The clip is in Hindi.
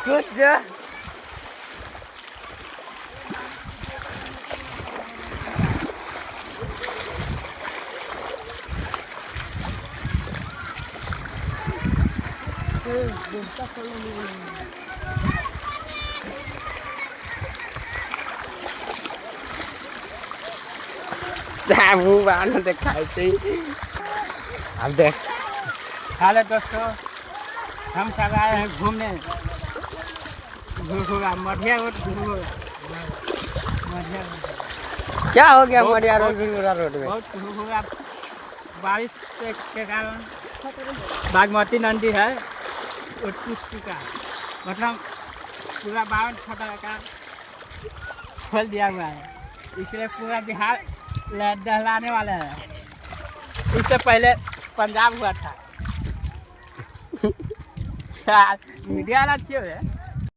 कूद जा। मुँह बाहर दिखाई थी। अब देख हेलो दोस्तों, हम सब आए हैं घूमने घुरघुरा मढ़िया रोड घुरघुरा। क्या हो गया मढ़िया रोड घुरघुरा रोड में? बहुत घुरघुरा बारिश के कारण बागमती नदी है वो टूट चुका है, मतलब पूरा 52 फटा का खोल दिया हुआ है, इसलिए पूरा बिहार दहलाने वाला है। इससे पहले पंजाब हुआ था। मीडिया वाला अच्छी है।